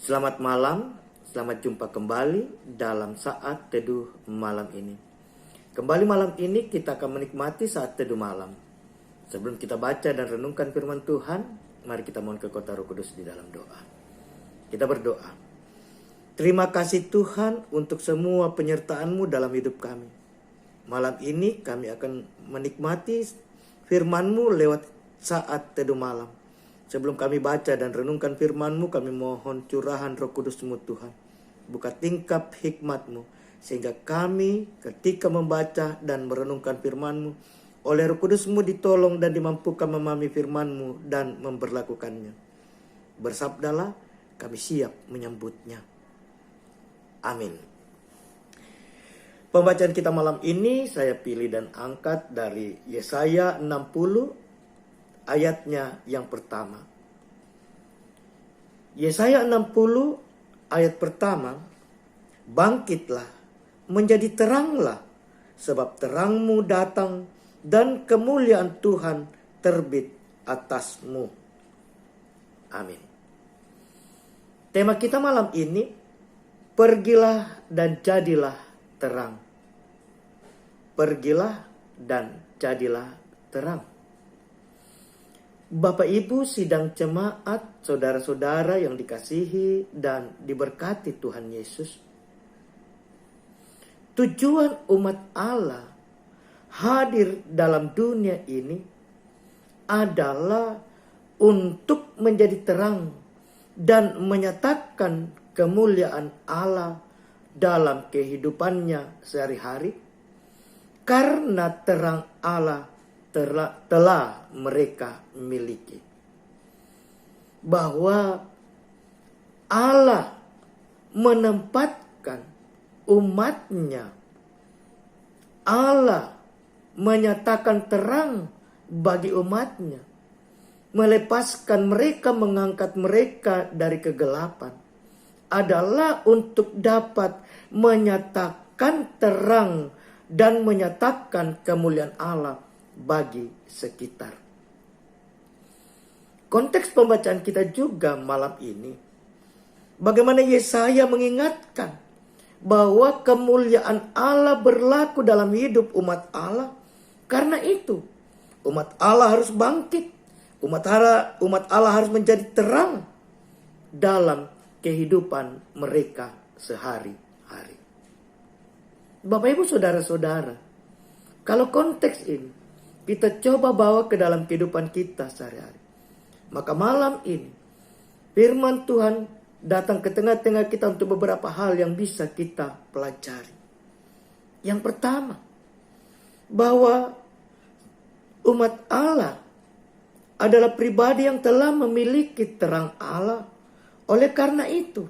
Selamat malam, selamat jumpa kembali dalam saat teduh malam ini. Kembali malam ini kita akan menikmati saat teduh malam. Sebelum kita baca dan renungkan firman Tuhan, mari kita mohon kekuatan Roh Kudus di dalam doa. Kita berdoa. Terima kasih Tuhan untuk semua penyertaan-Mu dalam hidup kami. Malam ini kami akan menikmati firman-Mu lewat saat teduh malam. Sebelum kami baca dan renungkan firman-Mu, kami mohon curahan Roh Kudus-Mu Tuhan. Buka tingkap hikmat-Mu, sehingga kami ketika membaca dan merenungkan firman-Mu, oleh Roh Kudus-Mu ditolong dan dimampukan memahami firman-Mu dan memberlakukannya. Bersabdalah, kami siap menyambutnya. Amin. Pembacaan kita malam ini saya pilih dan angkat dari Yesaya 60 ayatnya yang pertama. Yesaya 60 ayat pertama. Bangkitlah, menjadi teranglah, sebab terangmu datang dan kemuliaan Tuhan terbit atasmu. Amin. Tema kita malam ini, pergilah dan jadilah terang. Pergilah dan jadilah terang. Bapak Ibu sidang jemaat, saudara-saudara yang dikasihi dan diberkati Tuhan Yesus. Tujuan umat Allah hadir dalam dunia ini adalah untuk menjadi terang dan menyatakan kemuliaan Allah dalam kehidupannya sehari-hari, karena terang Allah telah mereka miliki. Bahwa Allah menempatkan umatnya, Allah menyatakan terang bagi umatnya, melepaskan mereka, mengangkat mereka dari kegelapan, adalah untuk dapat menyatakan terang dan menyatakan kemuliaan Allah bagi sekitar. Konteks pembacaan kita juga malam ini, bagaimana Yesaya mengingatkan bahwa kemuliaan Allah berlaku dalam hidup umat Allah. Karena itu umat Allah harus bangkit. Umat Allah harus menjadi terang dalam kehidupan mereka sehari-hari. Bapak Ibu saudara-saudara, kalau konteks ini kita coba bawa ke dalam kehidupan kita sehari-hari, maka malam ini firman Tuhan datang ke tengah-tengah kita untuk beberapa hal yang bisa kita pelajari. Yang pertama, bahwa umat Allah adalah pribadi yang telah memiliki terang Allah. Oleh karena itu,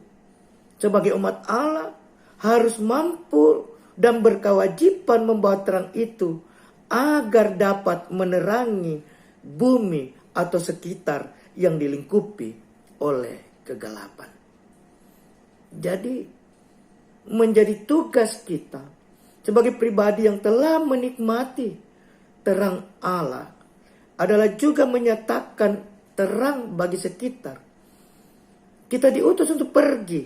sebagai umat Allah harus mampu dan berkewajiban membawa terang itu agar dapat menerangi bumi atau sekitar yang dilingkupi oleh kegelapan. Jadi menjadi tugas kita sebagai pribadi yang telah menikmati terang Allah adalah juga menyatakan terang bagi sekitar. Kita diutus untuk pergi,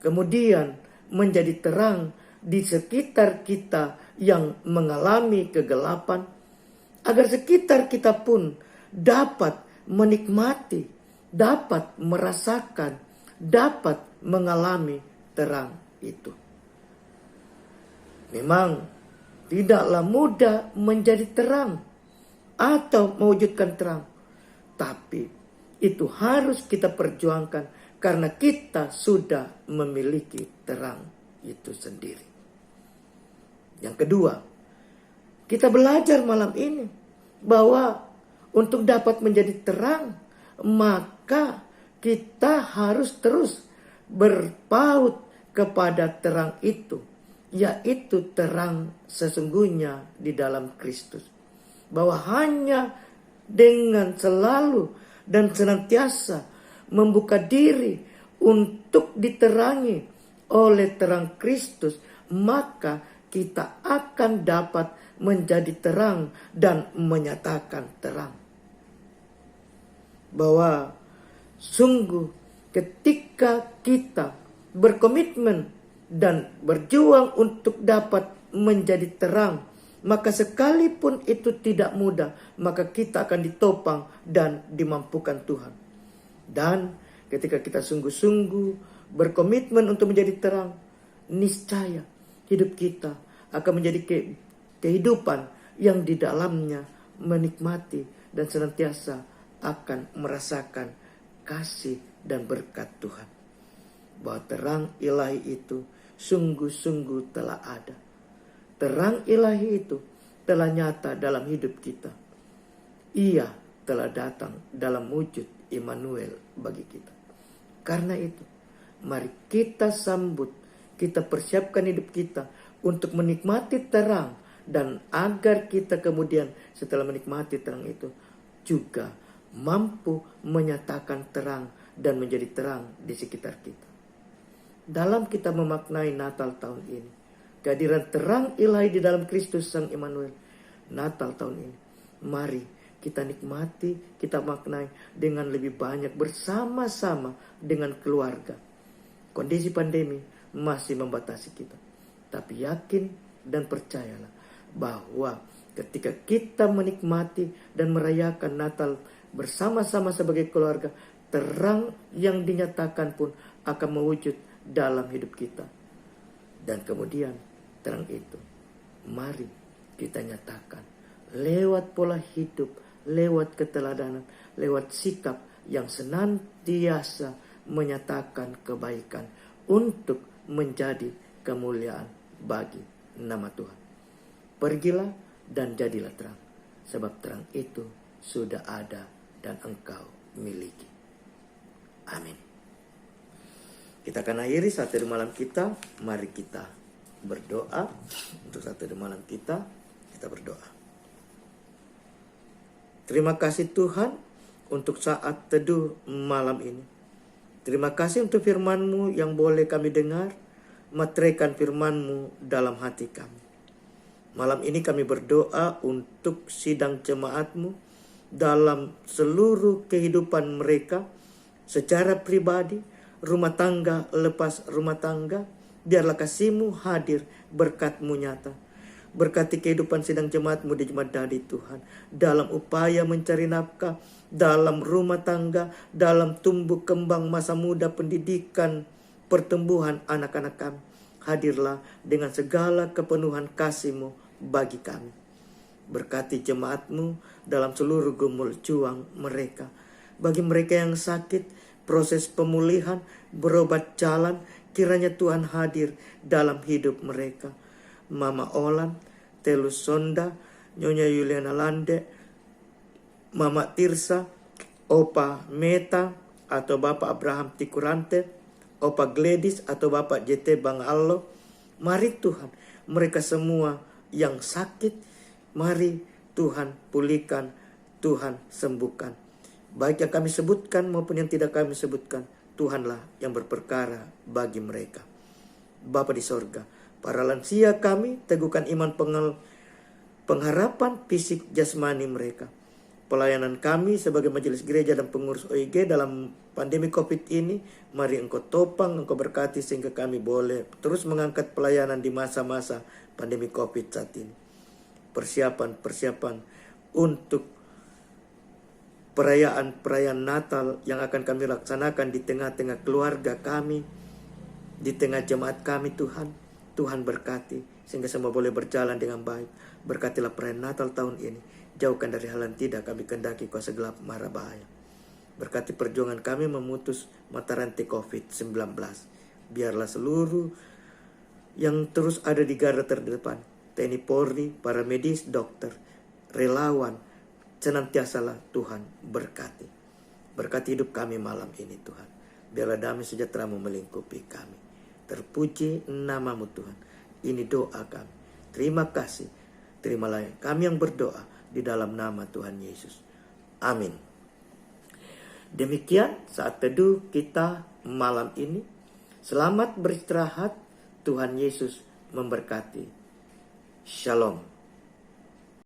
kemudian menjadi terang di sekitar kita yang mengalami kegelapan, agar sekitar kita pun dapat menikmati, dapat merasakan, dapat mengalami terang itu. Memang tidaklah mudah menjadi terang atau mewujudkan terang, tapi itu harus kita perjuangkan karena kita sudah memiliki terang itu sendiri. Yang kedua, kita belajar malam ini bahwa untuk dapat menjadi terang, maka kita harus terus berpaut kepada terang itu, yaitu terang sesungguhnya di dalam Kristus. Bahwa hanya dengan selalu dan senantiasa membuka diri untuk diterangi oleh terang Kristus, maka kita akan dapat menjadi terang dan menyatakan terang. Bahwa sungguh ketika ketika kita berkomitmen dan berjuang untuk dapat menjadi terang, maka sekalipun itu tidak mudah, maka kita akan ditopang dan dimampukan Tuhan. Dan ketika kita sungguh-sungguh berkomitmen untuk menjadi terang, niscaya hidup kita akan menjadi kehidupan yang di dalamnya menikmati dan senantiasa akan merasakan kasih dan berkat Tuhan. Bahwa terang ilahi itu sungguh-sungguh telah ada. Terang ilahi itu telah nyata dalam hidup kita. Ia telah datang dalam wujud Immanuel bagi kita. Karena itu, mari kita sambut, kita persiapkan hidup kita untuk menikmati terang, dan agar kita kemudian setelah menikmati terang itu juga mampu menyatakan terang dan menjadi terang di sekitar kita. Dalam kita memaknai Natal tahun ini, kehadiran terang ilahi di dalam Kristus Sang Immanuel, Natal tahun ini, mari kita nikmati, kita maknai dengan lebih banyak bersama-sama dengan keluarga. Kondisi pandemi masih membatasi kita, tapi yakin dan percayalah bahwa ketika kita menikmati dan merayakan Natal bersama-sama sebagai keluarga, terang yang dinyatakan pun akan mewujud dalam hidup kita. Dan kemudian terang itu mari kita nyatakan lewat pola hidup, lewat keteladanan, lewat sikap yang senantiasa menyatakan kebaikan untuk menjadi kemuliaan bagi nama Tuhan. Pergilah dan jadilah terang, sebab terang itu sudah ada dan engkau miliki. Amin. Kita akan akhiri saat teduh malam kita. Mari kita berdoa. Untuk saat teduh malam kita berdoa. Terima kasih Tuhan untuk saat teduh malam ini. Terima kasih untuk firman-Mu yang boleh kami dengar. Materaikan firman-Mu dalam hati kami. Malam ini kami berdoa untuk sidang jemaat-Mu dalam seluruh kehidupan mereka, secara pribadi, rumah tangga lepas rumah tangga. Biarlah kasih-Mu hadir, berkat-Mu nyata. Berkati kehidupan sidang jemaat-Mu di Jemaat Dadi Tuhan, dalam upaya mencari nafkah, dalam rumah tangga, dalam tumbuh kembang masa muda, pendidikan, pertumbuhan anak-anak kami. Hadirlah dengan segala kepenuhan kasih-Mu bagi kami. Berkati jemaat-Mu dalam seluruh gumul juang mereka. Bagi mereka yang sakit, proses pemulihan, berobat jalan, kiranya Tuhan hadir dalam hidup mereka. Mama Olan, Telus Sonda, Nyonya Yuliana Lande, Mama Tirsa, Opa Meta atau Bapak Abraham Tikurante, Opa Gladys atau Bapak JT Bang Allo. Mari Tuhan, mereka semua yang sakit, mari Tuhan pulihkan, Tuhan sembuhkan. Baik yang kami sebutkan maupun yang tidak kami sebutkan, Tuhanlah yang berperkara bagi mereka. Bapa di sorga, para lansia kami, teguhkan iman pengharapan fisik jasmani mereka. Pelayanan kami sebagai majelis gereja dan pengurus OIG dalam pandemi COVID ini, mari Engkau topang, Engkau berkati sehingga kami boleh terus mengangkat pelayanan di masa-masa pandemi COVID saat ini. Persiapan untuk perayaan Natal yang akan kami laksanakan di tengah-tengah keluarga kami, di tengah jemaat kami Tuhan. Tuhan berkati sehingga semua boleh berjalan dengan baik. Berkatilah perayaan Natal tahun ini. Jauhkan dari hal yang tidak kami kendaki, kuasa gelap mara bahaya. Berkati perjuangan kami memutus mata rantai COVID-19. Biarlah seluruh yang terus ada di garda terdepan, TNI Polri, para medis, dokter, relawan, senantiasalah Tuhan berkati. Berkati hidup kami malam ini Tuhan. Biarlah damai sejahtera melingkupi kami. Terpuji nama-Mu Tuhan. Ini doa kami. Terima kasih. Terimalah kami yang berdoa di dalam nama Tuhan Yesus. Amin. Demikian saat teduh kita malam ini. Selamat beristirahat. Tuhan Yesus memberkati. Shalom.